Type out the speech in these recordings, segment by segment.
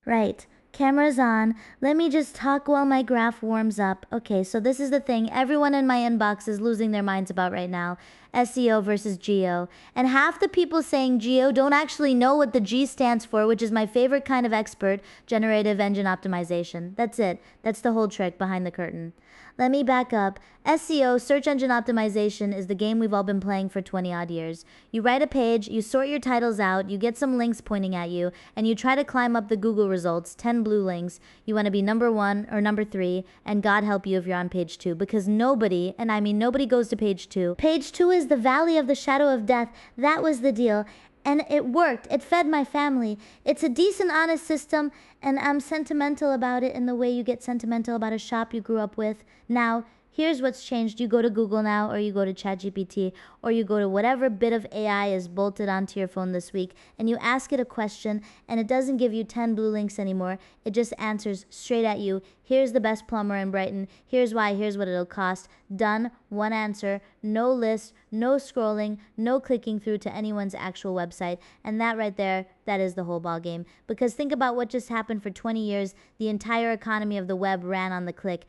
Right. Camera's on. Let me just talk while my graph warms up. Okay, so this is the thing everyone in my inbox is losing their minds about right now. SEO versus GEO. And half the people saying GEO don't actually know what the G stands for, which is my favorite kind of expert, Generative Engine Optimization. That's it. That's the whole trick behind the curtain. Let me back up. SEO, search engine optimization, is the game we've all been playing for 20 odd years. You write a page, you sort your titles out, you get some links pointing at you, and you try to climb up the Google results, 10 blue links. You want to be number 1 or number 3, and God help you if you're on page 2, because nobody, and I mean nobody, goes to page 2. Page 2 is the valley of the shadow of death. That was the deal. And it worked. It fed my family. It's a decent, honest system, and I'm sentimental about it in the way you get sentimental about a shop you grew up with. Now, here's what's changed. You go to Google now, or you go to ChatGPT, or you go to whatever bit of AI is bolted onto your phone this week, and you ask it a question, and it doesn't give you 10 blue links anymore. It just answers straight at you. Here's the best plumber in Brighton. Here's why. Here's what it'll cost. Done. One answer. No list. No scrolling. No clicking through to anyone's actual website. And that right there, that is the whole ball game. Because think about what just happened for 20 years. The entire economy of the web ran on the click.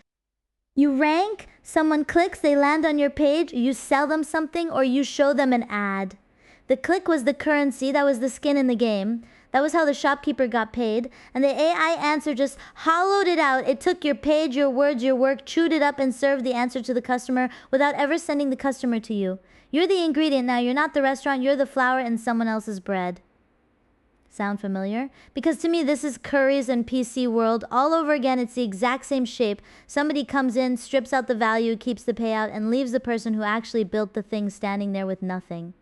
You rank, someone clicks, they land on your page, you sell them something, or you show them an ad. The click was the currency, that was the skin in the game. That was how the shopkeeper got paid. And the AI answer just hollowed it out. It took your page, your words, your work, chewed it up, and served the answer to the customer without ever sending the customer to you. You're the ingredient now. You're not the restaurant. You're the flour in someone else's bread. Sound familiar? Because to me, this is Curry's and PC world all over again. It's the exact same shape. Somebody comes in, strips out the value, keeps the payout, and leaves the person who actually built the thing standing there with nothing.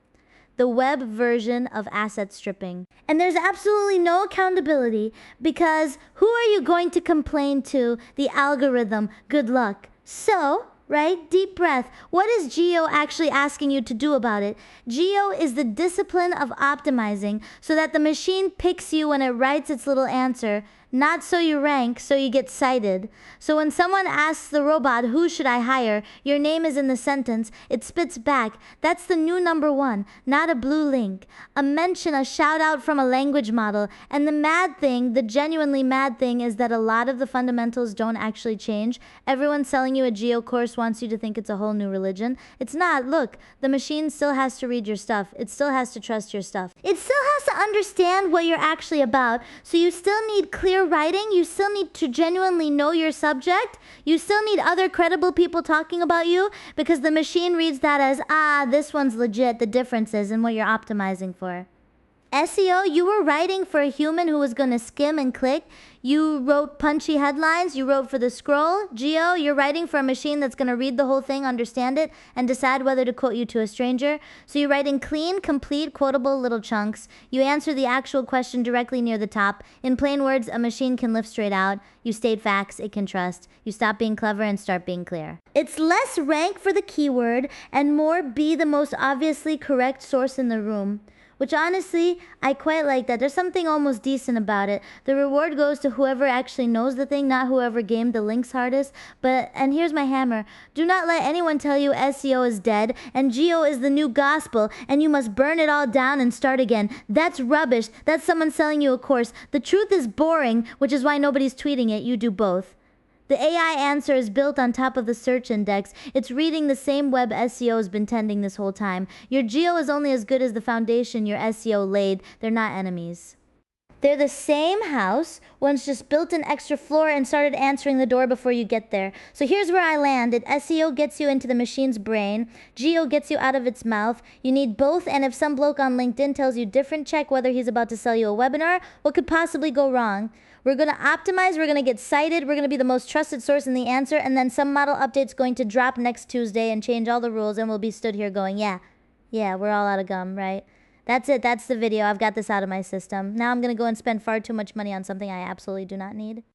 The web version of asset stripping. And there's absolutely no accountability, because who are you going to complain to? The algorithm. Good luck. So, right? Deep breath. What is GEO actually asking you to do about it? GEO is the discipline of optimizing so that the machine picks you when it writes its little answer, not so you rank, so you get cited. So when someone asks the robot, who should I hire? Your name is in the sentence. It spits back. That's the new number 1, not a blue link. A mention, a shout out from a language model. And the mad thing, the genuinely mad thing, is that a lot of the fundamentals don't actually change. Everyone selling you a GEO course wants you to think it's a whole new religion. It's not. Look, the machine still has to read your stuff. It still has to trust your stuff. It still has to understand what you're actually about. So you still need clear writing. You still need to genuinely know your subject. You still need other credible people talking about you, because the machine reads that as, this one's legit. The difference is in what you're optimizing for. SEO, you were writing for a human who was going to skim and click. You wrote punchy headlines. You wrote for the scroll. GEO, you're writing for a machine that's going to read the whole thing, understand it, and decide whether to quote you to a stranger. So you're writing clean, complete, quotable little chunks. You answer the actual question directly near the top. In plain words, a machine can lift straight out. You state facts it can trust. You stop being clever and start being clear. It's less rank for the keyword and more be the most obviously correct source in the room. Which honestly, I quite like that. There's something almost decent about it. The reward goes to whoever actually knows the thing, not whoever gamed the links hardest. And here's my hammer. Do not let anyone tell you SEO is dead and GEO is the new gospel and you must burn it all down and start again. That's rubbish. That's someone selling you a course. The truth is boring, which is why nobody's tweeting it. You do both. The AI answer is built on top of the search index. It's reading the same web SEO has been tending this whole time. Your GEO is only as good as the foundation your SEO laid. They're not enemies. They're the same house. One's just built an extra floor and started answering the door before you get there. So here's where I landed. SEO gets you into the machine's brain. GEO gets you out of its mouth. You need both, and if some bloke on LinkedIn tells you different, check whether he's about to sell you a webinar. What could possibly go wrong? We're going to optimize, we're going to get cited, we're going to be the most trusted source in the answer, and then some model update's going to drop next Tuesday and change all the rules, and we'll be stood here going, yeah, we're all out of gum, right? That's it, that's the video. I've got this out of my system. Now I'm going to go and spend far too much money on something I absolutely do not need.